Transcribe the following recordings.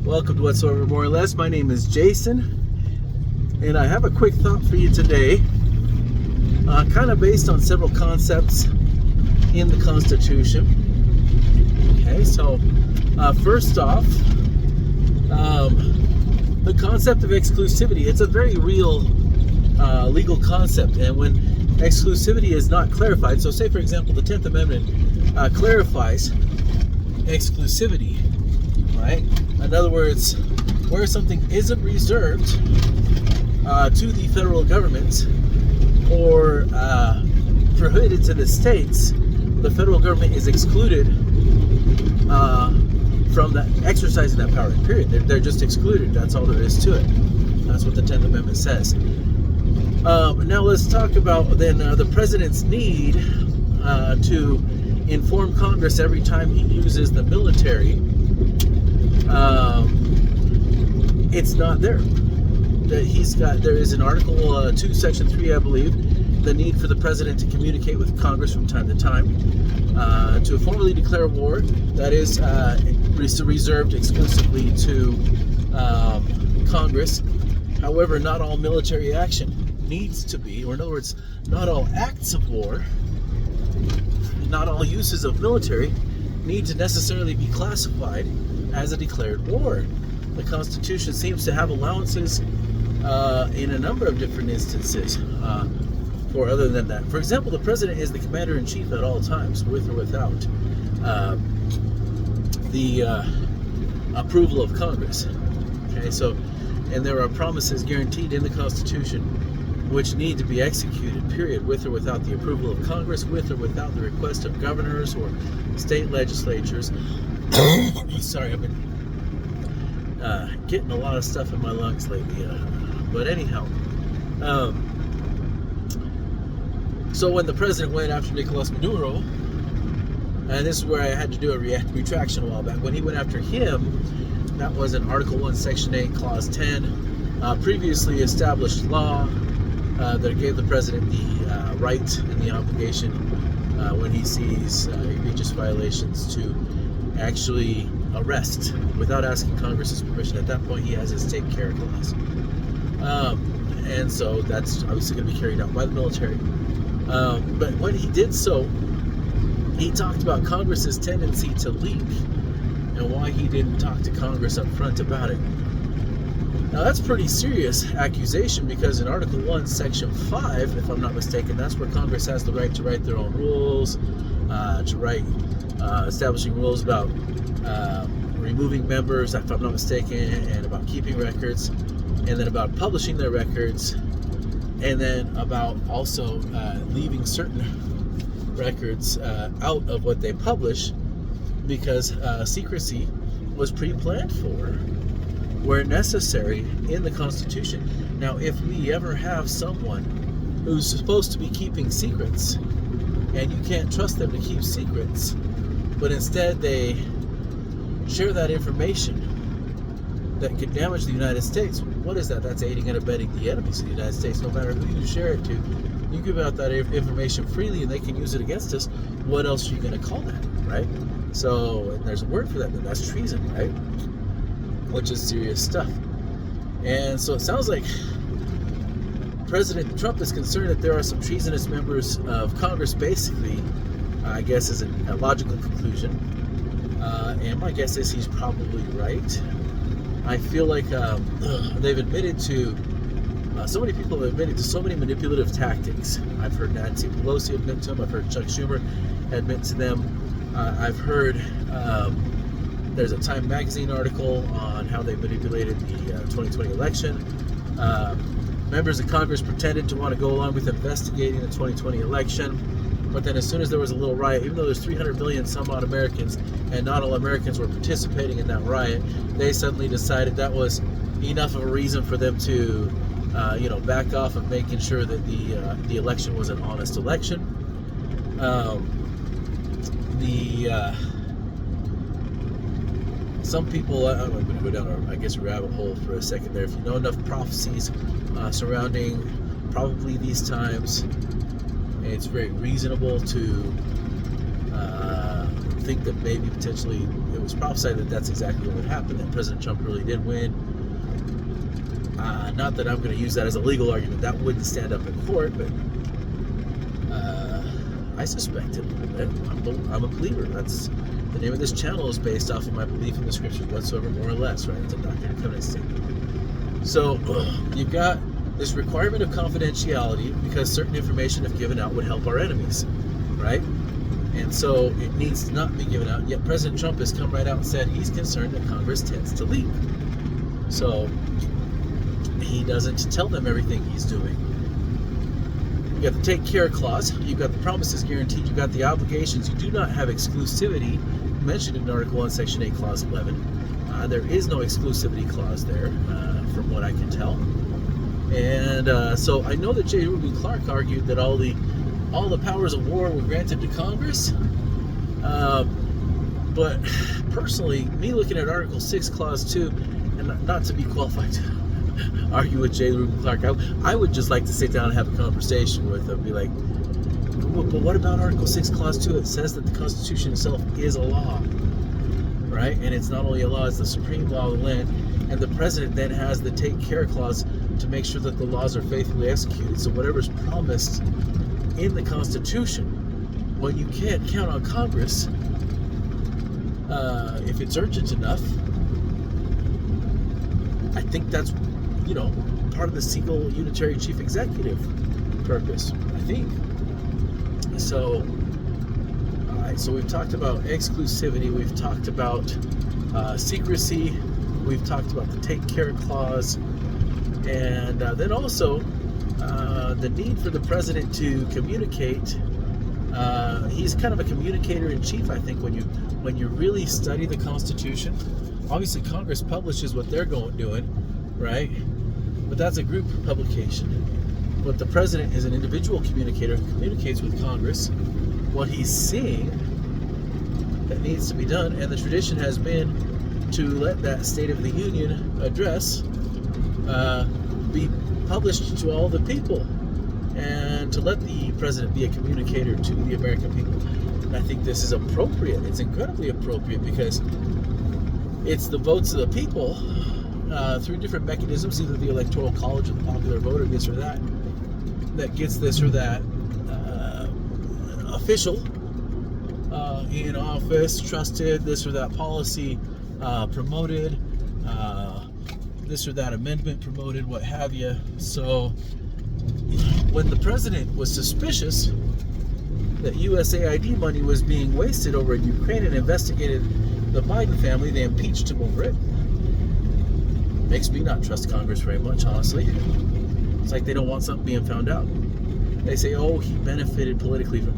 Welcome to Whatsoever More or Less. My name is Jason, and I have a quick thought for you today, kind of based on several concepts in the Constitution. Okay, so first off, the concept of exclusivity. It's a very real legal concept, and when exclusivity is not clarified, so say for example the 10th Amendment clarifies exclusivity, right? In other words, where something isn't reserved to the federal government or prohibited to the states, the federal government is excluded from exercising that power, period. They're just excluded. That's all there is to it. That's what the 10th Amendment says. Now let's talk about then the president's need to inform Congress every time he uses the military. It's not there. There is in Article 2, Section 3, I believe, the need for the president to communicate with Congress from time to time to formally declare war. That is reserved exclusively to Congress. However, not all military action needs to be, or in other words, not all acts of war, not all uses of military need to necessarily be classified as a declared war. The Constitution seems to have allowances in a number of different instances for other than that. For example, the president is the commander-in-chief at all times, with or without the approval of Congress. Okay, so, and there are promises guaranteed in the Constitution which need to be executed, period, with or without the approval of Congress, with or without the request of governors or state legislatures. Sorry, I've been getting a lot of stuff in my lungs lately. But anyhow, so when the president went after Nicolas Maduro, and this is where I had to do a retraction a while back, when he went after him, that was in Article 1, Section 8, Clause 10, previously established law that gave the president the right and the obligation when he sees egregious violations to actually arrest without asking Congress's permission. At that point, he has his take care clause. And so that's obviously going to be carried out by the military. But when he did so, he talked about Congress's tendency to leak and why he didn't talk to Congress up front about it. Now that's pretty serious accusation, because in Article 1, Section 5, if I'm not mistaken, that's where Congress has the right to write their own rules, to write establishing rules about removing members, if I'm not mistaken, and about keeping records, and then about publishing their records, and then about also leaving certain records out of what they publish, because secrecy was pre-planned for where necessary in the Constitution. Now, if we ever have someone who's supposed to be keeping secrets, and you can't trust them to keep secrets, but instead they share that information that could damage the United States, what is that? That's aiding and abetting the enemies of the United States. No matter who you share it to, you give out that information freely and they can use it against us. What else are you going to call that, right? So, and there's a word for that, and that's treason, right? Which is serious stuff. And so it sounds like President Trump is concerned that there are some treasonous members of Congress, basically, I guess is a logical conclusion. And my guess is he's probably right. I feel like they've admitted to, so many people have admitted to so many manipulative tactics. I've heard Nancy Pelosi admit to them. I've heard Chuck Schumer admit to them. I've heard there's a Time magazine article on how they manipulated the 2020 election. Members of Congress pretended to want to go along with investigating the 2020 election, but then as soon as there was a little riot, even though there's 300 million some odd Americans, and not all Americans were participating in that riot, they suddenly decided that was enough of a reason for them to, back off of making sure that the election was an honest election. Some people, I'm going to go down, a rabbit hole for a second there. If you know enough prophecies surrounding probably these times, it's very reasonable to think that maybe potentially it was prophesied that that's exactly what would happen, that President Trump really did win. Not that I'm going to use that as a legal argument. That wouldn't stand up in court, but I suspect it. I'm a believer. That's the name of this channel, is based off of my belief in the scriptures whatsoever, more or less, right? It's a Doctrine and Covenants statement. So you've got this requirement of confidentiality because certain information, if given out, would help our enemies, right? And so it needs to not be given out. Yet President Trump has come right out and said he's concerned that Congress tends to leak. So he doesn't tell them everything he's doing. You got the take care clause. You've got the promises guaranteed. You've got the obligations. You do not have exclusivity mentioned in Article 1, Section 8, Clause 11. There is no exclusivity clause there, from what I can tell. And so I know that J. Reuben Clark argued that all the powers of war were granted to Congress. But personally, me looking at Article 6, Clause 2, and not to be qualified to argue with J. Reuben Clark, I would just like to sit down and have a conversation with him, be like, but what about Article 6, Clause 2? It says that the Constitution itself is a law, right? And it's not only a law, it's the supreme law of the land. And the president then has the take care clause to make sure that the laws are faithfully executed. So whatever's promised in the Constitution, when you can't count on Congress, if it's urgent enough, I think that's, part of the single unitary chief executive purpose, I think. So, all right, so we've talked about exclusivity, we've talked about secrecy, we've talked about the take care clause, and then also the need for the president to communicate. He's kind of a communicator in chief, I think, when you really study the Constitution. Obviously, Congress publishes what they're doing, right? But that's a group publication. But the president is an individual communicator who communicates with Congress what he's seeing that needs to be done. And the tradition has been to let that State of the Union address be published to all the people, and to let the president be a communicator to the American people. And I think this is appropriate. It's incredibly appropriate because it's the votes of the people through different mechanisms, either the Electoral College or the popular vote or this or that, that gets this or that official in office, trusted, this or that policy promoted, this or that amendment promoted, what have you. So when the president was suspicious that USAID money was being wasted over in Ukraine and investigated the Biden family, they impeached him over it. Makes me not trust Congress very much, honestly. It's like they don't want something being found out. They say, oh, he benefited politically from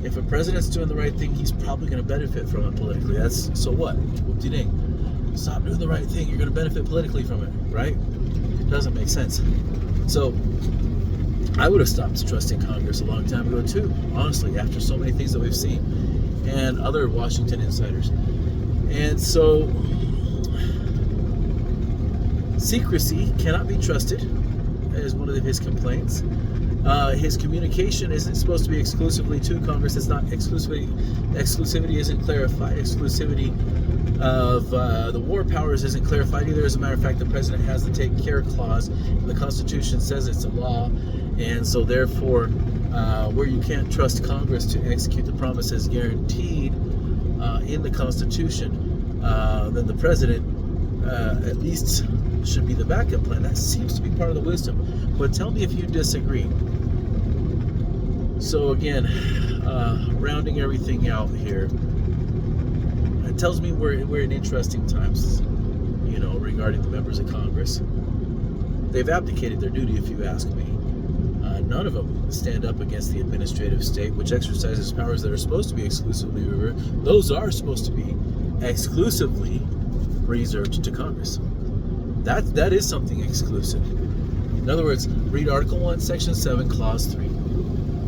it. If a president's doing the right thing, he's probably going to benefit from it politically. So what? Whoop-de-ding. Stop doing the right thing, you're going to benefit politically from it, right? It doesn't make sense. So I would have stopped trusting Congress a long time ago too, honestly, after so many things that we've seen, and other Washington insiders. And so secrecy cannot be trusted, is one of his complaints. His communication isn't supposed to be exclusively to Congress. It's not exclusivity. Exclusivity isn't clarified. Exclusivity of the war powers isn't clarified either. As a matter of fact, the president has the take care clause. The Constitution says it's a law, and so therefore, where you can't trust Congress to execute the promises guaranteed in the Constitution, then the president at least should be the backup plan. That seems to be part of the wisdom. But tell me if you disagree. So again, rounding everything out here, it tells me we're in interesting times, regarding the members of Congress. They've abdicated their duty, if you ask me. None of them stand up against the administrative state, which exercises powers that are supposed to be exclusively reserved. Those are supposed to be exclusively reserved to Congress. That is something exclusive. In other words, read Article 1, Section 7, Clause 3.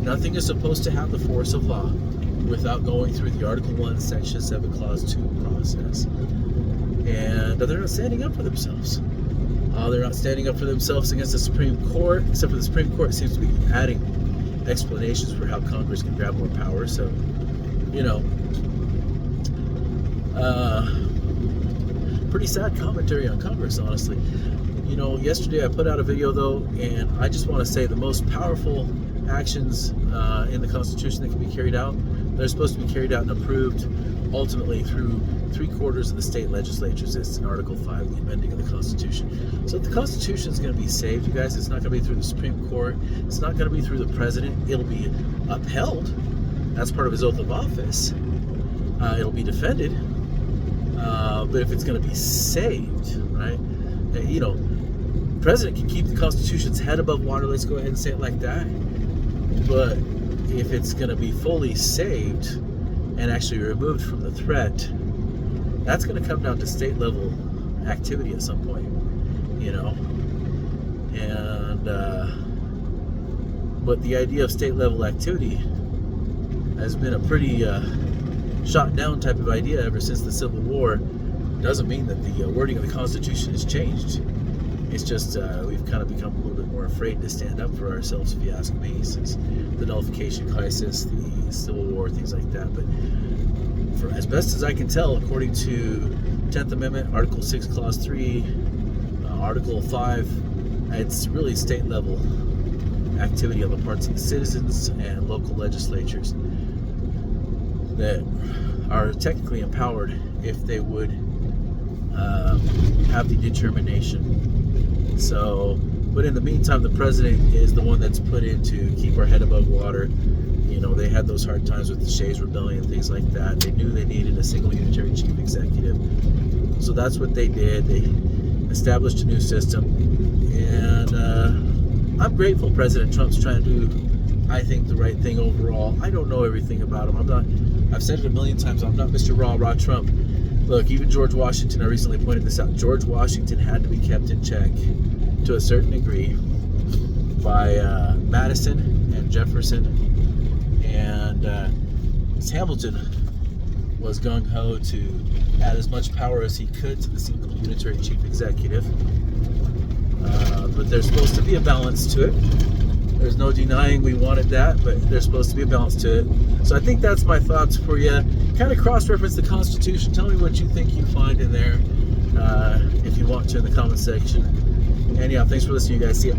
Nothing is supposed to have the force of law without going through the Article 1, Section 7, Clause 2 process. And they're not standing up for themselves. They're not standing up for themselves against the Supreme Court, except for the Supreme Court seems to be adding explanations for how Congress can grab more power. So, Pretty sad commentary on Congress, honestly. You know, yesterday I put out a video though, and I just want to say the most powerful actions in the Constitution that can be carried out, they're supposed to be carried out and approved ultimately through 3/4 of the state legislatures. It's in Article 5, the amending of the Constitution. So if the Constitution is going to be saved, you guys, it's not going to be through the Supreme Court. It's not going to be through the president. It'll be upheld. That's part of his oath of office. It'll be defended. But if it's going to be saved, right? You know, the president can keep the Constitution's head above water. Let's go ahead and say it like that. But if it's going to be fully saved and actually removed from the threat, that's going to come down to state level activity at some point, you know. And but the idea of state level activity has been a pretty shot down type of idea ever since the Civil War. Doesn't mean that the wording of the Constitution has changed. It's just we've kind of become a little bit more afraid to stand up for ourselves, if you ask me, since the nullification crisis, the Civil War, things like that. But for as best as I can tell, according to 10th Amendment, Article 6, Clause 3, Article 5, it's really state level activity on the parts of the citizens and local legislatures that are technically empowered if they would have the determination. So, but in the meantime, the president is the one that's put in to keep our head above water. You know, they had those hard times with the Shays Rebellion, things like that. They knew they needed a single unitary chief executive. So that's what they did. They established a new system. And I'm grateful President Trump's trying to do, I think, the right thing overall. I don't know everything about him. I've said it a million times, I'm not Mr. Rah Trump. Look, even George Washington, I recently pointed this out, George Washington had to be kept in check to a certain degree by Madison and Jefferson, and Hamilton was gung-ho to add as much power as he could to the single unitary chief executive. But there's supposed to be a balance to it. There's no denying we wanted that, but there's supposed to be a balance to it. So I think that's my thoughts for you. Kind of cross-reference the Constitution. Tell me what you think you find in there, if you want to, in the comment section. And yeah, thanks for listening, you guys. See ya.